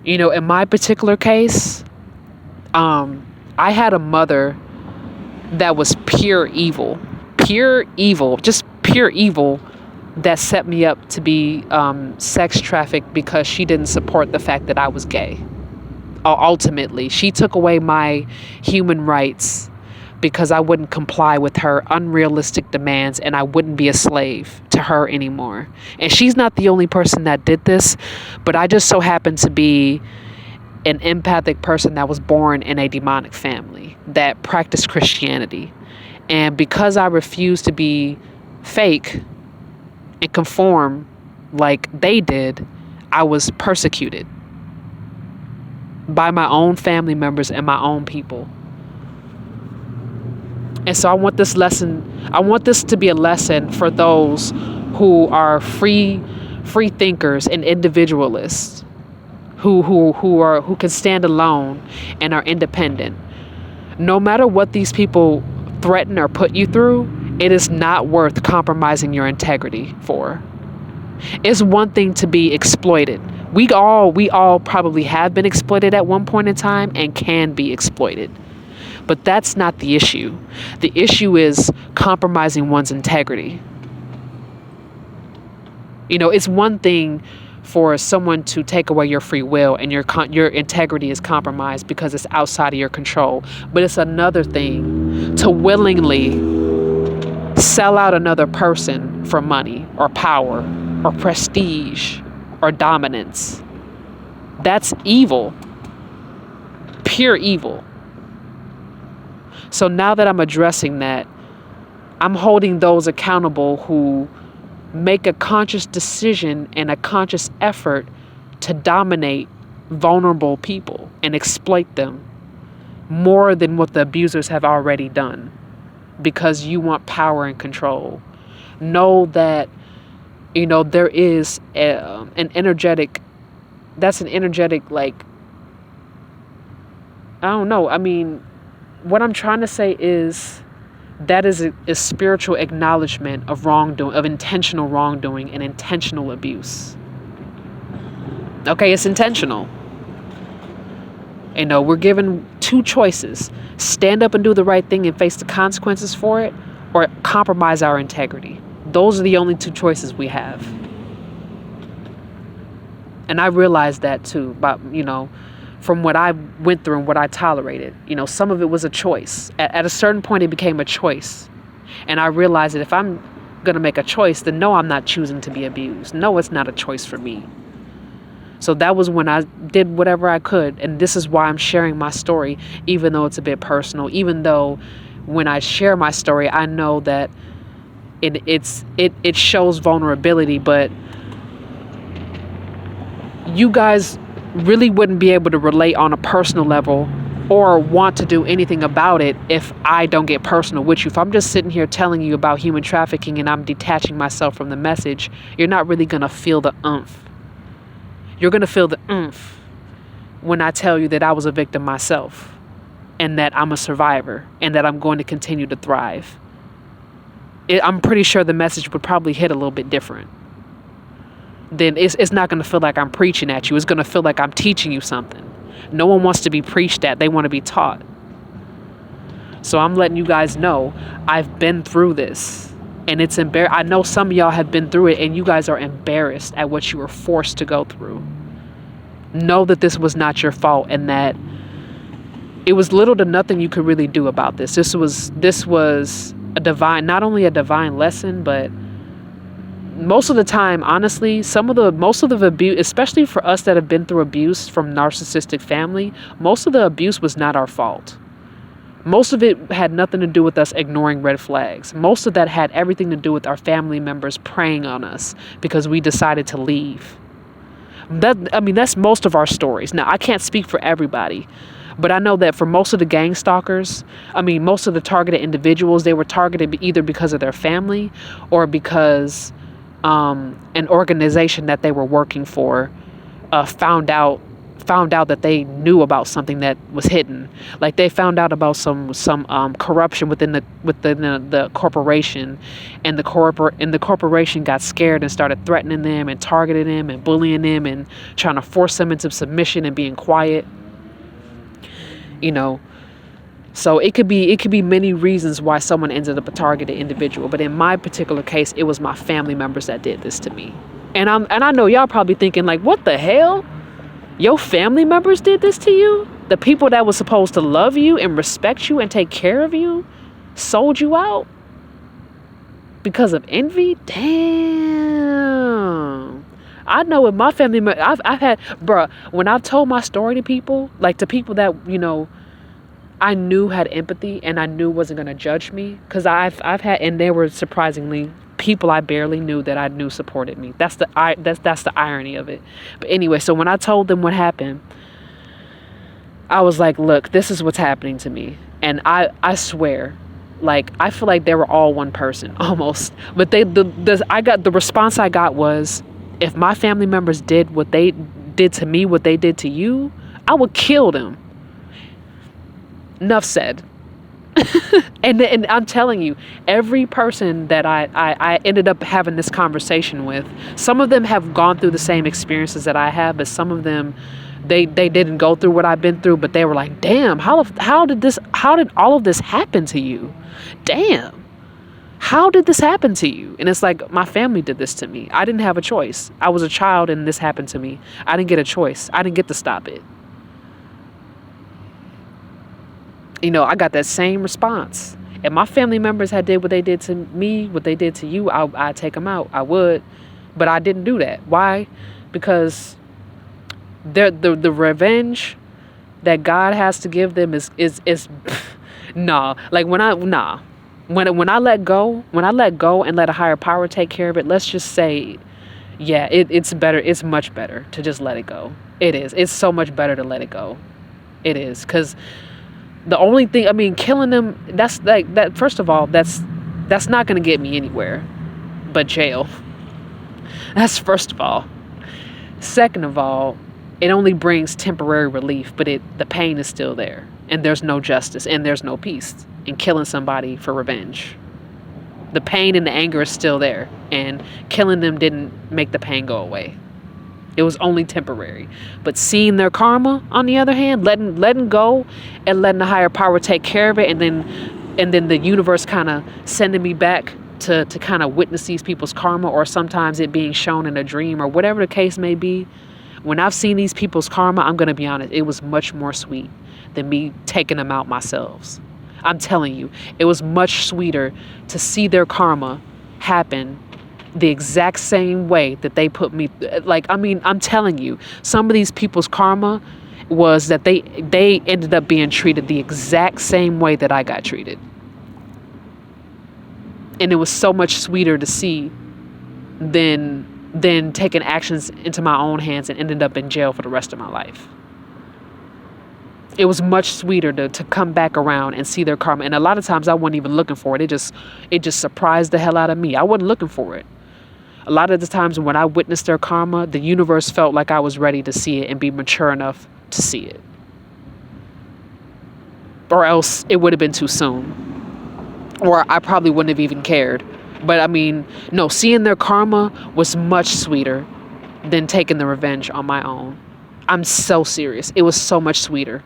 In my particular case, I had a mother that was pure evil, just pure evil, that set me up to be sex trafficked because she didn't support the fact that I was gay. Ultimately, she took away my human rights because I wouldn't comply with her unrealistic demands, and I wouldn't be a slave to her anymore. And she's not the only person that did this, but I just so happened to be an empathic person that was born in a demonic family that practiced Christianity. And because I refused to be fake and conform like they did, I was persecuted by my own family members and my own people. And so I want this to be a lesson for those who are free thinkers and individualists, who can stand alone and are independent. No matter what these people threaten or put you through, it is not worth compromising your integrity for. It's one thing to be exploited. We all probably have been exploited at one point in time and can be exploited. But that's not the issue. The issue is compromising one's integrity. It's one thing for someone to take away your free will and your integrity is compromised because it's outside of your control. But it's another thing to willingly sell out another person for money or power or prestige or dominance. That's evil. Pure evil. So now that I'm addressing that, I'm holding those accountable who make a conscious decision and a conscious effort to dominate vulnerable people and exploit them more than what the abusers have already done because you want power and control. Know that, there is an energetic, like, I don't know. I mean, what I'm trying to say is that is a spiritual acknowledgement of wrongdoing, of intentional wrongdoing and intentional abuse. Okay, it's intentional. We're given two choices: stand up and do the right thing and face the consequences for it, or compromise our integrity. Those are the only two choices we have. And I realized that too, but from what I went through and what I tolerated. Some of it was a choice. At a certain point, it became a choice. And I realized that if I'm going to make a choice, then no, I'm not choosing to be abused. No, it's not a choice for me. So that was when I did whatever I could. And this is why I'm sharing my story, even though it's a bit personal, even though when I share my story, I know that it shows vulnerability, but you guys really wouldn't be able to relate on a personal level or want to do anything about it if I don't get personal with you. If I'm just sitting here telling you about human trafficking and I'm detaching myself from the message, you're not really going to feel the oomph. You're going to feel the oomph when I tell you that I was a victim myself and that I'm a survivor and that I'm going to continue to thrive. I'm pretty sure the message would probably hit a little bit different. Then it's not going to feel like I'm preaching at you. It's going to feel like I'm teaching you something. No one wants to be preached at. They want to be taught. So I'm letting you guys know I've been through this. And it's embarrassing. I know some of y'all have been through it and you guys are embarrassed at what you were forced to go through. Know that this was not your fault and that it was little to nothing you could really do about this. This was not only a divine lesson, but most of the time, honestly, most of the abuse, especially for us that have been through abuse from narcissistic family, most of the abuse was not our fault. Most of it had nothing to do with us ignoring red flags. Most of that had everything to do with our family members preying on us because we decided to leave. That's most of our stories. Now, I can't speak for everybody, but I know that for most of the gang stalkers, most of the targeted individuals, they were targeted either because of their family or because an organization that they were working for found out found out that they knew about something that was hidden. Like they found out about some corruption within the corporation, and the corporation got scared and started threatening them and targeting them and bullying them and trying to force them into submission and being quiet. You know, so it could be many reasons why someone ended up a targeted individual. But in my particular case, it was my family members that did this to me. And I know y'all probably thinking like, what the hell? Your family members did this to you? The people that were supposed to love you and respect you and take care of you sold you out because of envy? Damn. I know with my family, I've had, bruh, when I've told my story to people, like to people that, you know, I knew had empathy and I knew wasn't going to judge me, because I've had, and they were surprisingly people I barely knew that I knew supported me. That's the irony of it. But anyway, so when I told them what happened, I was like, look, this is what's happening to me. And I swear, like, I feel like they were all one person almost. But the response I got was, if my family members did what they did to me, what they did to you, I would kill them. Enough said. And I'm telling you, every person that I ended up having this conversation with, some of them have gone through the same experiences that I have, but some of them, they didn't go through what I've been through, but they were like, damn, how did all of this happen to you? Damn, how did this happen to you? And it's like, my family did this to me. I didn't have a choice. I was a child and this happened to me. I didn't get a choice. I didn't get to stop it. You know, I got that same response. If my family members had did what they did to me, what they did to you, I'd take them out. I would. But I didn't do that. Why? Because the revenge that God has to give them is nah. Like when I let go and let a higher power take care of it, let's just say, yeah, it's better. It's much better to just let it go. It is. It's so much better to let it go. It is. Because the only thing, I mean, killing them, that's like that. First of all, that's not going to get me anywhere but jail. That's first of all. Second of all, it only brings temporary relief, but the pain is still there, and there's no justice and there's no peace in killing somebody for revenge. The pain and the anger is still there, and killing them didn't make the pain go away. It was only temporary. But seeing their karma, on the other hand, letting go and letting the higher power take care of it, and then the universe kind of sending me back to kind of witness these people's karma, or sometimes it being shown in a dream, or whatever the case may be. When I've seen these people's karma, I'm going to be honest, it was much more sweet than me taking them out myself. I'm telling you, it was much sweeter to see their karma happen the exact same way that they put me. Like, I mean, I'm telling you, some of these people's karma was that they ended up being treated the exact same way that I got treated. And it was so much sweeter to see than taking actions into my own hands and ended up in jail for the rest of my life. It was much sweeter to come back around and see their karma. And a lot of times I wasn't even looking for it. It just surprised the hell out of me. I wasn't looking for it. A lot of the times when I witnessed their karma, the universe felt like I was ready to see it and be mature enough to see it. Or else it would have been too soon. Or I probably wouldn't have even cared. But I mean, no, seeing their karma was much sweeter than taking the revenge on my own. I'm so serious. It was so much sweeter.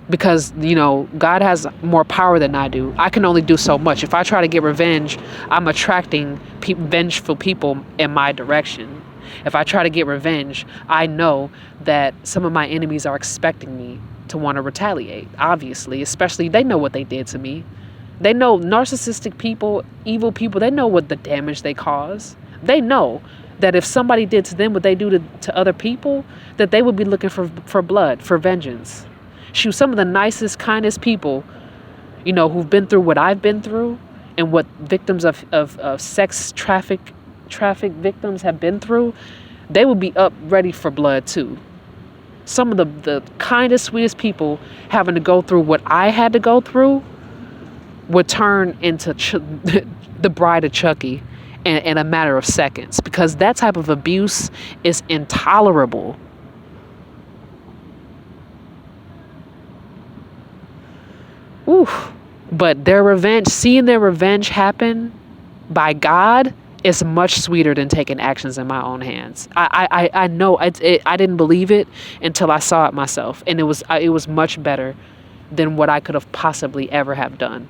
Because, you know, God has more power than I do. I can only do so much. If I try to get revenge, I'm attracting vengeful people in my direction. If I try to get revenge, I know that some of my enemies are expecting me to want to retaliate, obviously. Especially, they know what they did to me. They know narcissistic people, evil people, they know what the damage they cause. They know that if somebody did to them what they do to other people, that they would be looking for blood, for vengeance. Shoot, some of the nicest, kindest people, you know, who've been through what I've been through and what victims of sex traffic victims have been through, they would be up ready for blood too. Some of the kindest, sweetest people having to go through what I had to go through would turn into the bride of Chucky in a matter of seconds, because that type of abuse is intolerable. Oof. But their revenge, seeing their revenge happen by God, is much sweeter than taking actions in my own hands. I know I didn't believe it until I saw it myself, and it was much better than what I could have possibly ever have done.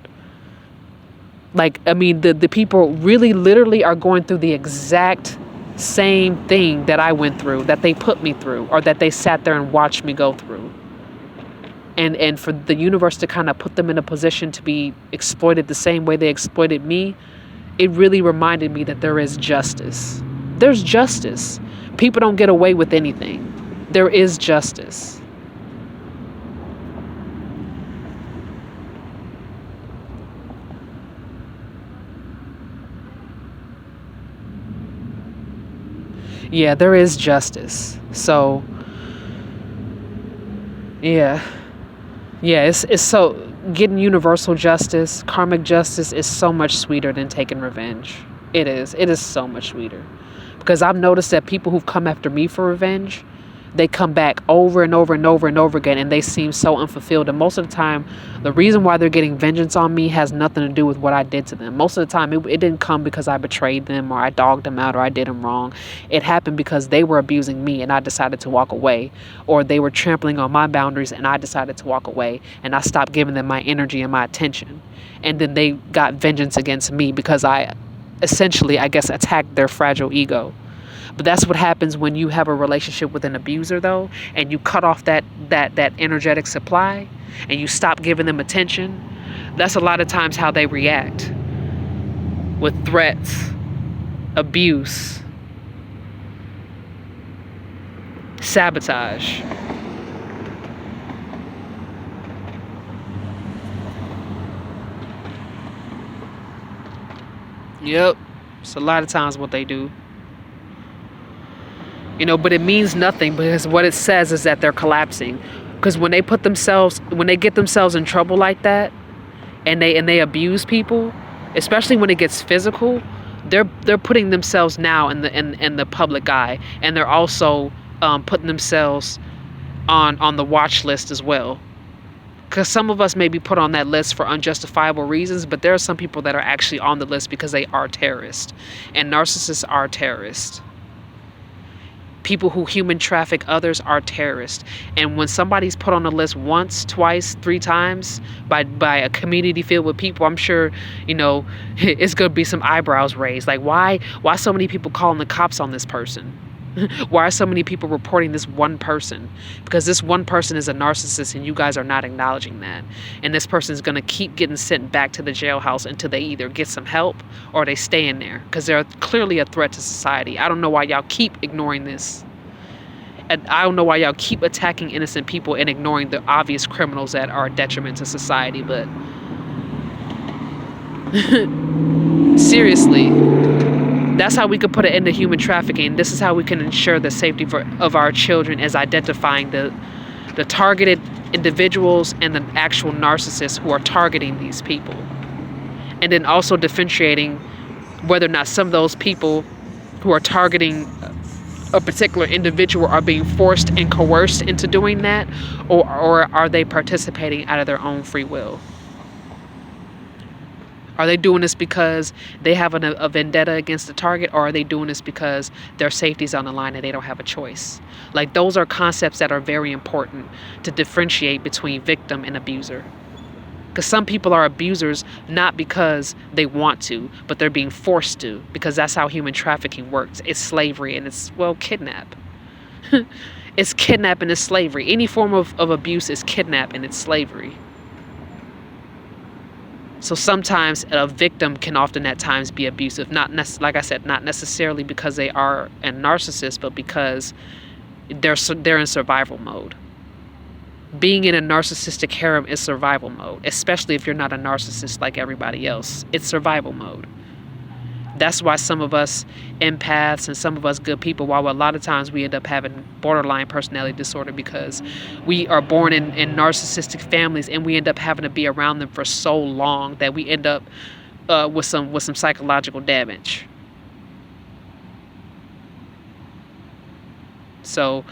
Like, I mean, the people really literally are going through the exact same thing that I went through, that they put me through, or that they sat there and watched me go through. And for the universe to kind of put them in a position to be exploited the same way they exploited me, it really reminded me that there is justice. There's justice. People don't get away with anything. There is justice. Yeah, there is justice. So, yeah. Yeah, it's so getting universal justice, karmic justice is so much sweeter than taking revenge. It is. It is so much sweeter. Because I've noticed that people who've come after me for revenge, they come back over and over and over and over again, and they seem so unfulfilled. And most of the time, the reason why they're getting vengeance on me has nothing to do with what I did to them. Most of the time, it didn't come because I betrayed them or I dogged them out or I did them wrong. It happened because they were abusing me and I decided to walk away, or they were trampling on my boundaries and I decided to walk away, and I stopped giving them my energy and my attention. And then they got vengeance against me because I essentially, I guess, attacked their fragile ego. But that's what happens when you have a relationship with an abuser, though, and you cut off that energetic supply and you stop giving them attention. That's a lot of times how they react, with threats, abuse, sabotage. Yep, it's a lot of times what they do. But it means nothing, because what it says is that they're collapsing. Because when they get themselves in trouble like that, and they abuse people, especially when it gets physical, they're putting themselves now in the public eye, and they're also putting themselves on the watch list as well. Because some of us may be put on that list for unjustifiable reasons, but there are some people that are actually on the list because they are terrorists, and narcissists are terrorists. People who human traffic others are terrorists. And when somebody's put on the list once, twice, 3 times by a community filled with people, I'm sure, it's going to be some eyebrows raised. Like, why so many people calling the cops on this person? Why are so many people reporting this one person? Because this one person is a narcissist and you guys are not acknowledging that. And this person is going to keep getting sent back to the jailhouse until they either get some help or they stay in there. Because they're clearly a threat to society. I don't know why y'all keep ignoring this. And I don't know why y'all keep attacking innocent people and ignoring the obvious criminals that are a detriment to society. But seriously, that's how we could put an end to human trafficking. This is how we can ensure the safety of our children, is identifying the targeted individuals and the actual narcissists who are targeting these people. And then also differentiating whether or not some of those people who are targeting a particular individual are being forced and coerced into doing that, or are they participating out of their own free will? Are they doing this because they have a vendetta against the target, or are they doing this because their safety's on the line and they don't have a choice? Like, those are concepts that are very important to differentiate between victim and abuser. Because some people are abusers not because they want to, but they're being forced to, because that's how human trafficking works. It's slavery, and it's, kidnap. It's kidnap and it's slavery. Any form of abuse is kidnap and it's slavery. So sometimes a victim can often at times be abusive. Like I said, not necessarily because they are a narcissist, but because they're in survival mode. Being in a narcissistic harem is survival mode, especially if you're not a narcissist like everybody else. It's survival mode. That's why some of us empaths and some of us good people, while a lot of times we end up having borderline personality disorder, because we are born in narcissistic families and we end up having to be around them for so long that we end up with some psychological damage. So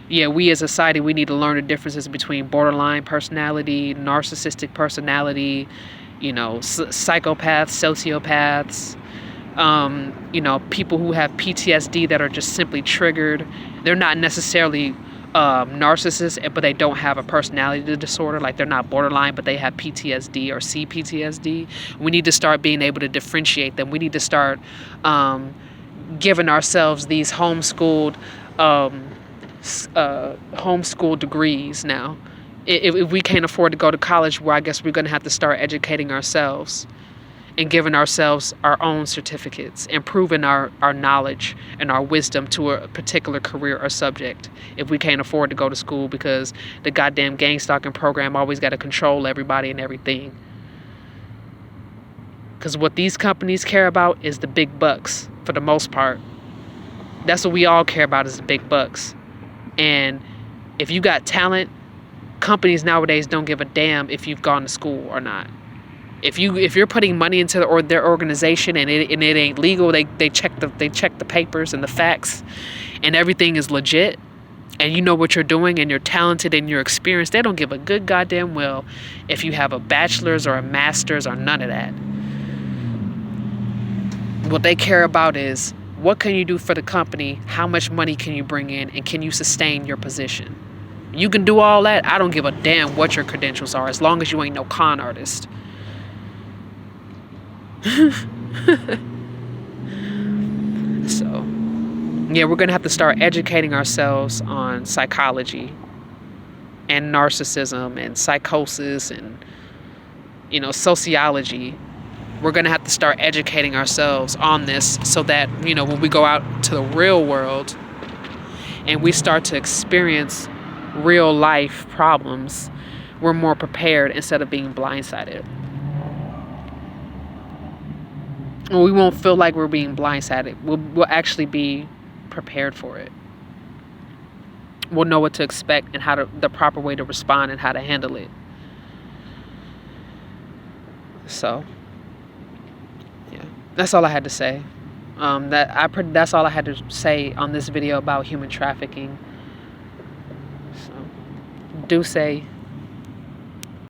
Yeah, we as a society, we need to learn the differences between borderline personality, narcissistic personality, psychopaths, sociopaths, people who have PTSD that are just simply triggered. They're not necessarily narcissists, but they don't have a personality disorder. Like they're not borderline, but they have PTSD or CPTSD. We need to start being able to differentiate them. We need to start giving ourselves these homeschool degrees now. If we can't afford to go to college, well, I guess we're going to have to start educating ourselves and giving ourselves our own certificates, improving our knowledge and our wisdom to a particular career or subject if we can't afford to go to school, because the goddamn gang stalking program always got to control everybody and everything. Because what these companies care about is the big bucks for the most part. That's what we all care about, is the big bucks. And if you got talent, companies nowadays don't give a damn if you've gone to school or not. If you're putting money into their organization and it ain't legal, they check the papers and the facts, and everything is legit, and you know what you're doing and you're talented and you're experienced, they don't give a good goddamn well if you have a bachelor's or a master's or none of that. What they care about is, what can you do for the company, how much money can you bring in, and can you sustain your position? You can do all that. I don't give a damn what your credentials are, as long as you ain't no con artist. So, yeah, we're going to have to start educating ourselves on psychology and narcissism and psychosis and, sociology. We're going to have to start educating ourselves on this so that, when we go out to the real world and we start to experience real life problems, we're more prepared instead of being blindsided. We won't feel like we're being blindsided. We'll actually be prepared for it. We'll know what to expect and the proper way to respond and how to handle it. So, yeah, that's all I had to say. That's all I had to say on this video about human trafficking. So, do say